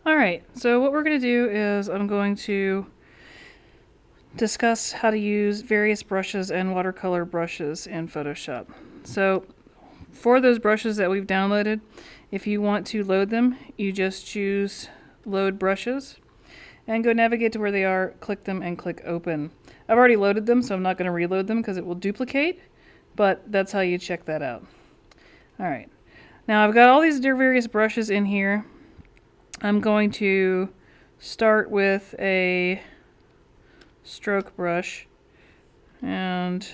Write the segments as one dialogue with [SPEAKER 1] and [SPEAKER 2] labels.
[SPEAKER 1] Alright, so what we're going to do is I'm going to discuss how to use various brushes and watercolor brushes in Photoshop. So for those brushes that we've downloaded, if you want to load them, you just choose Load Brushes and go navigate to where they are, click them, and click Open. I've already loaded them, so I'm not going to reload them because it will duplicate, but that's how you check that out. Alright, now I've got all these various brushes in here. I'm going to start with a stroke brush and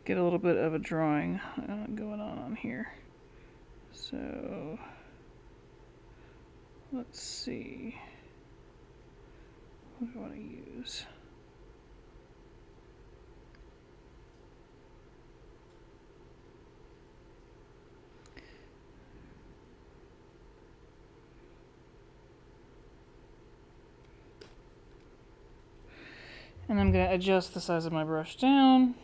[SPEAKER 1] get a little bit of a drawing going on here. So let's see, what do I want to use? And I'm going to adjust the size of my brush down.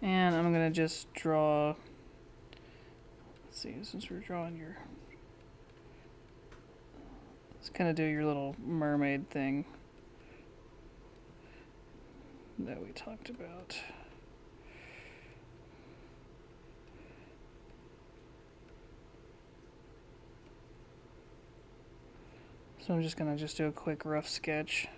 [SPEAKER 1] And I'm going to just draw, let's see, since we're drawing your, let's kind of do your little mermaid thing that we talked about. So I'm just going to do a quick rough sketch.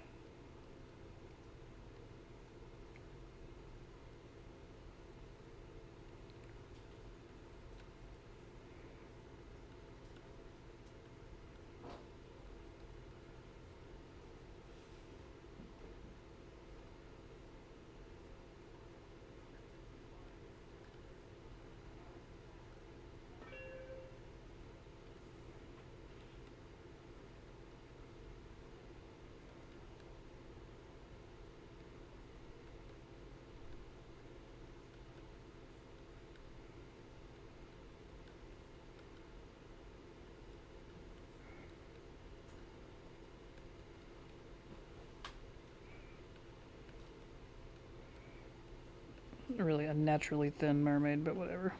[SPEAKER 1] Really unnaturally thin mermaid, but whatever.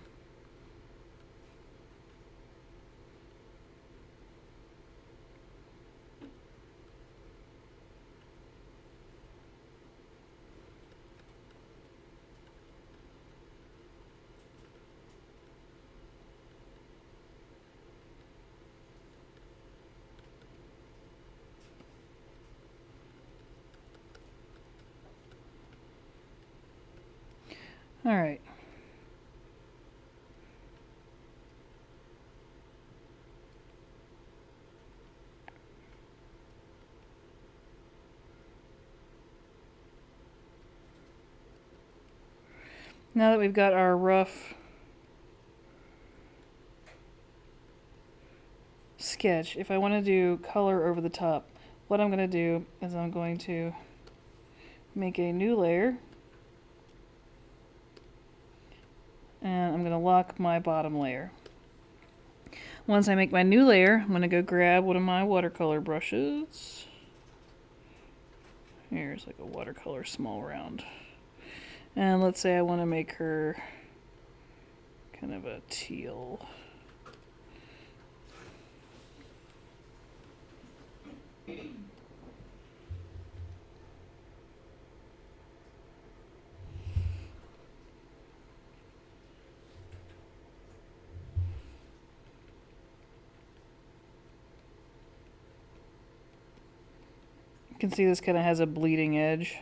[SPEAKER 1] All right. Now that we've got our rough sketch, if I want to do color over the top, what I'm going to do is I'm going to make a new layer. And I'm going to lock my bottom layer. Once I make my new layer, I'm going to go grab one of my watercolor brushes. Here's like a watercolor small round. And let's say I want to make her kind of a teal. You can see this kind of has a bleeding edge.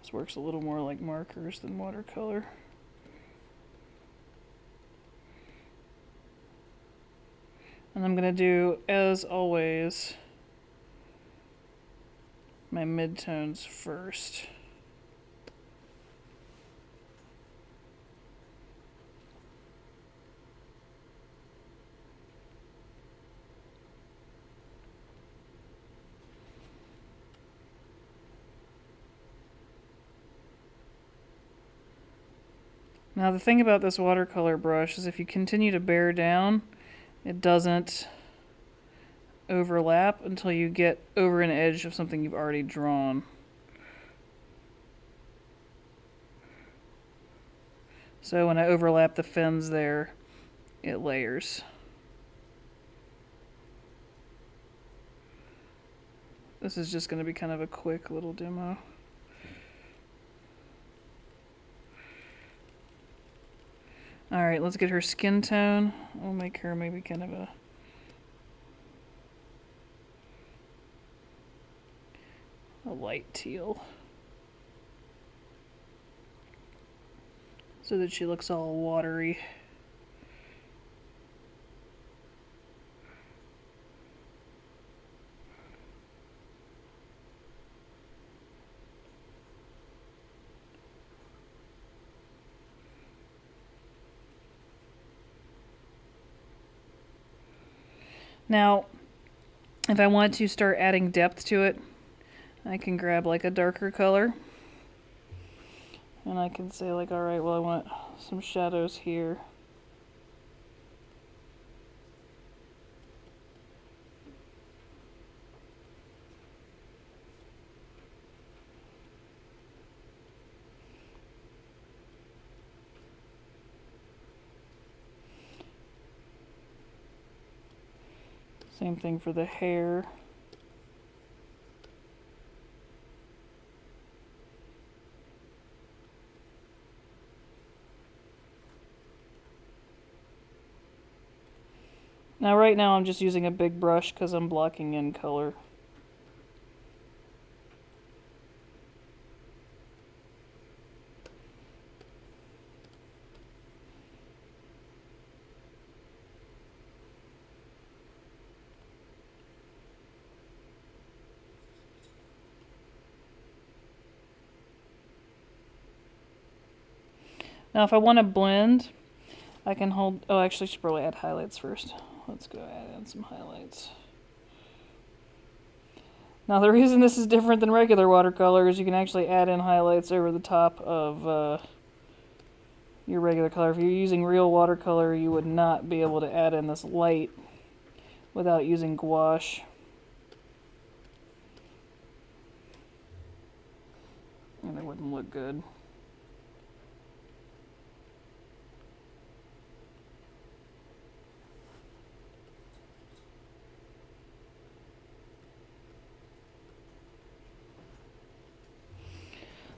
[SPEAKER 1] This works a little more like markers than watercolor. And I'm going to do, as always, my midtones first. Now the thing about this watercolor brush is if you continue to bear down, it doesn't overlap until you get over an edge of something you've already drawn. So when I overlap the fins there, it layers. This is just going to be kind of a quick little demo. Alright, let's get her skin tone. We'll make her maybe kind of a light teal, so that she looks all watery. Now, if I want to start adding depth to it, I can grab like a darker color, and I can say like, alright, well I want some shadows here. Same thing for the hair. Now right now I'm just using a big brush because I'm blocking in color. Now if I want to blend, I can hold, oh actually I should probably add highlights first. Let's go add in some highlights. Now the reason this is different than regular watercolor is you can actually add in highlights over the top of your regular color. If you're using real watercolor, you would not be able to add in this light without using gouache. And it wouldn't look good.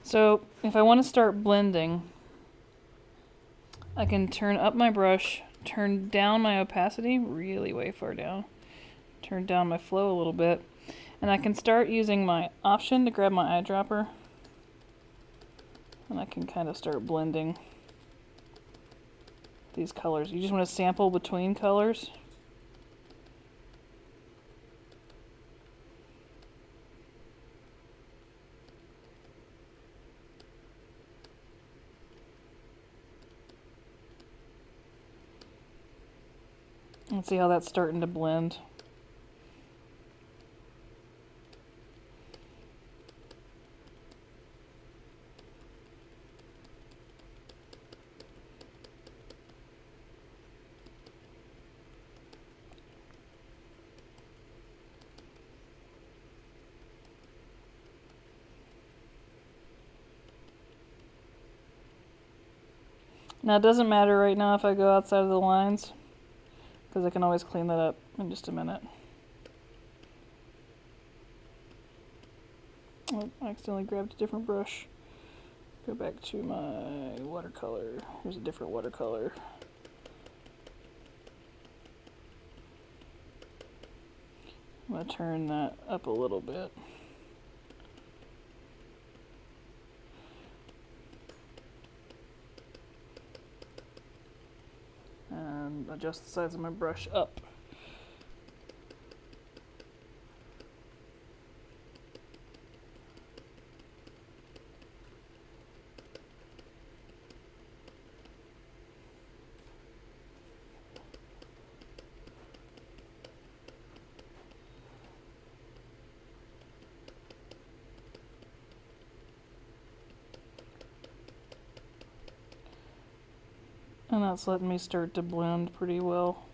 [SPEAKER 1] So if I want to start blending, I can turn up my brush, turn down my opacity really way far down, turn down my flow a little bit, and I can start using my option to grab my eyedropper, and I can kind of start blending these colors. You just want to sample between colors. Let's see how that's starting to blend. Now it doesn't matter right now if I go outside of the lines, because I can always clean that up in just a minute. Oh, I accidentally grabbed a different brush. Go back to my watercolor. Here's a different watercolor. I'm going to turn that up a little bit. And adjust the size of my brush up. And that's letting me start to blend pretty well.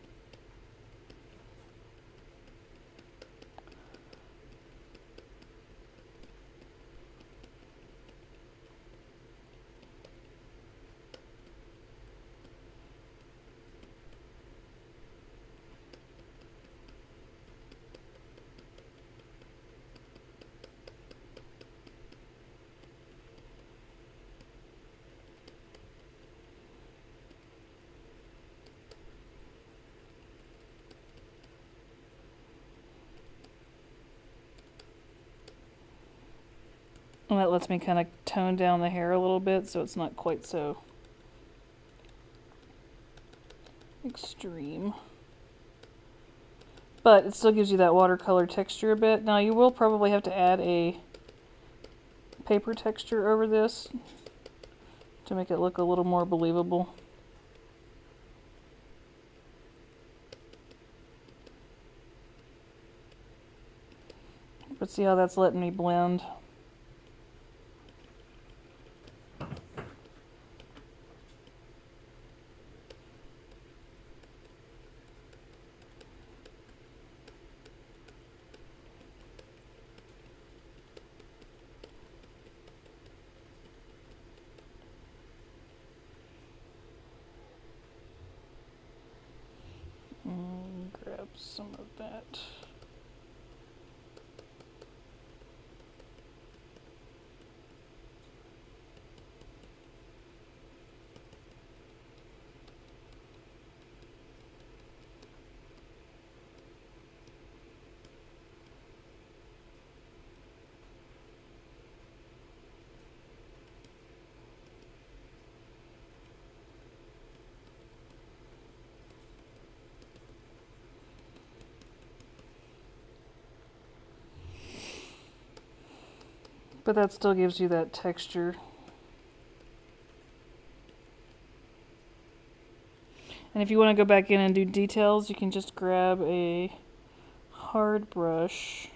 [SPEAKER 1] And that lets me kind of tone down the hair a little bit so it's not quite so extreme. But it still gives you that watercolor texture a bit. Now you will probably have to add a paper texture over this to make it look a little more believable. But see how that's letting me blend? Grab some of that. But that still gives you that texture. And if you want to go back in and do details, you can just grab a hard brush.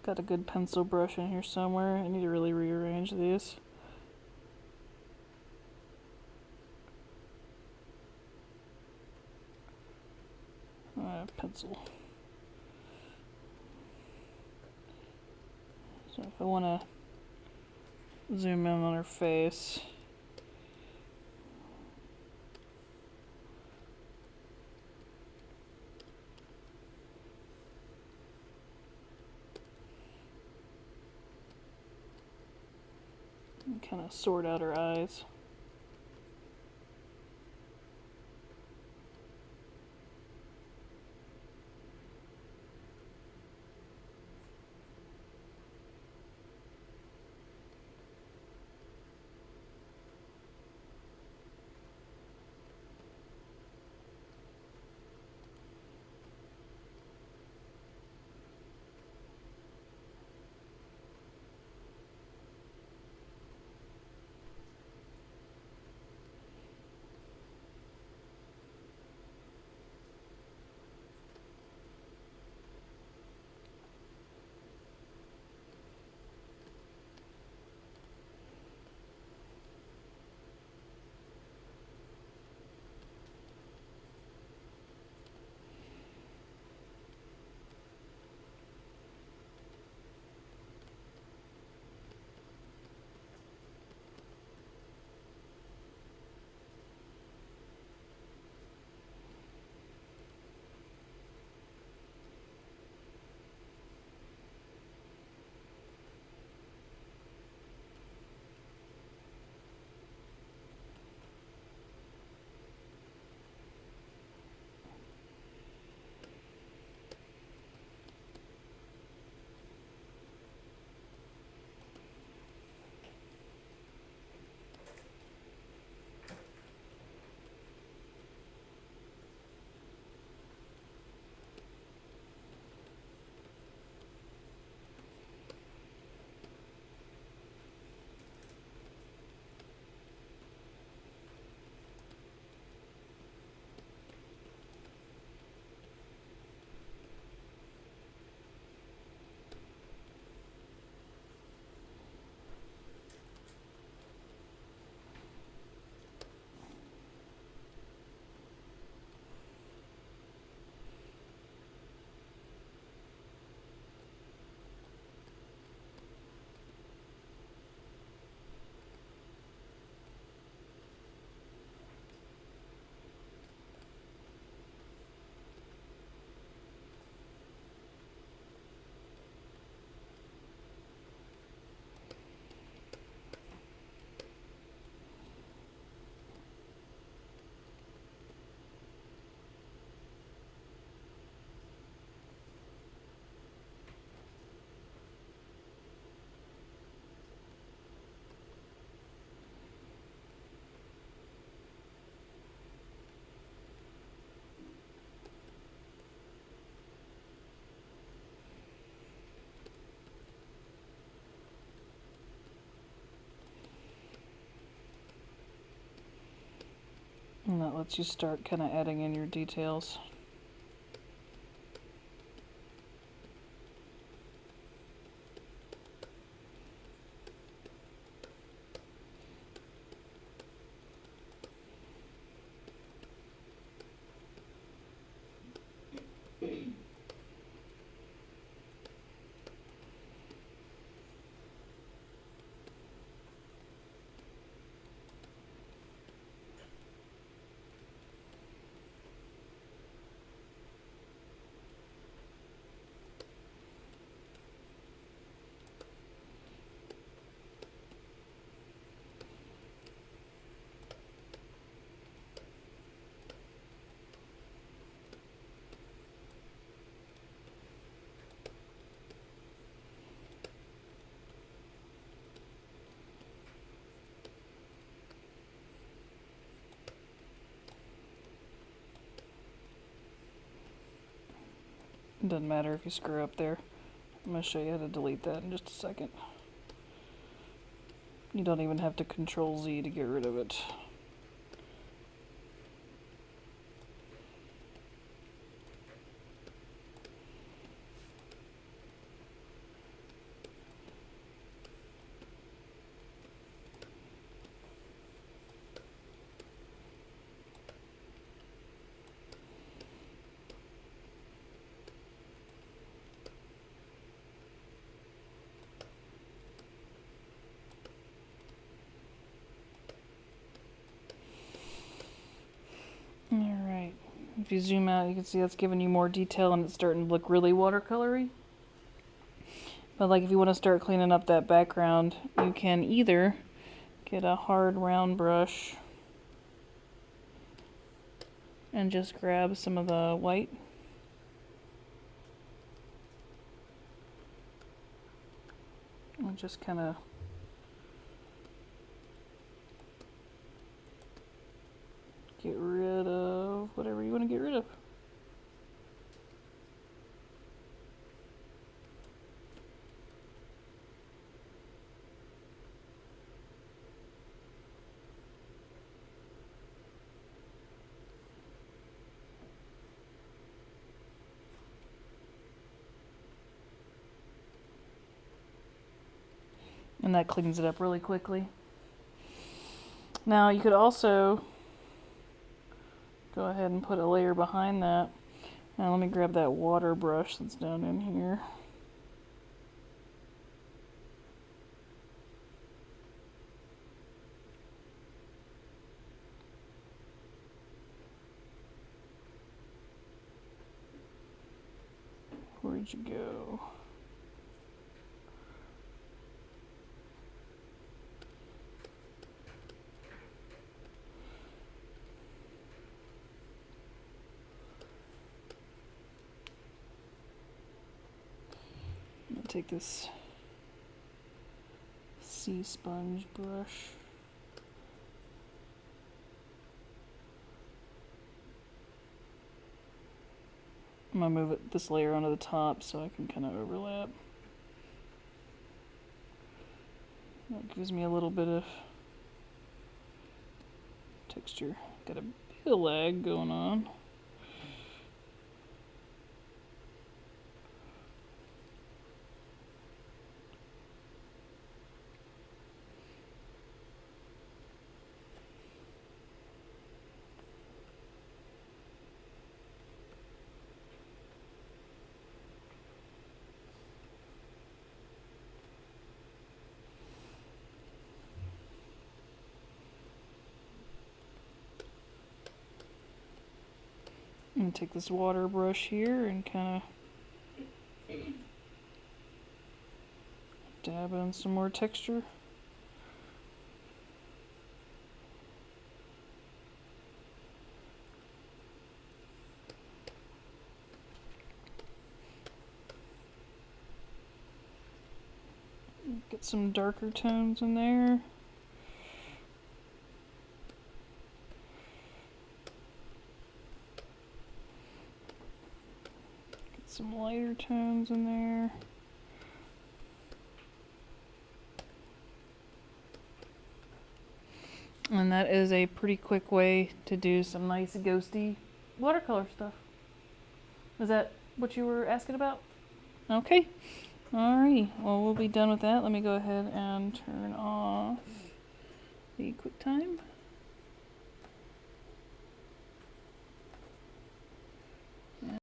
[SPEAKER 1] Got a good pencil brush in here somewhere. I need to really rearrange these. Pencil. So if I want to zoom in on her face. And kind of sort out her eyes. And that lets you start kind of adding in your details. It doesn't matter if you screw up there. I'm going to show you how to delete that in just a second. You don't even have to Control Z to get rid of it. Alright, if you zoom out you can see that's giving you more detail and it's starting to look really watercolory. But like if you want to start cleaning up that background, you can either get a hard round brush and just grab some of the white. And just kind of get rid of whatever you want to get rid of. And that cleans it up really quickly. Now you could also go ahead and put a layer behind that. Now let me grab that water brush that's down in here. Where'd you go? Take this sea sponge brush. I'm gonna move this layer onto the top so I can kind of overlap. That gives me a little bit of texture. Got a bit of lag going on. I'm going to take this water brush here and kind of dab in some more texture. Get some darker tones in there. Some lighter tones in there. And that is a pretty quick way to do some nice ghosty watercolor stuff. Is that what you were asking about? Okay. Alrighty. Well, we'll be done with that. Let me go ahead and turn off the QuickTime.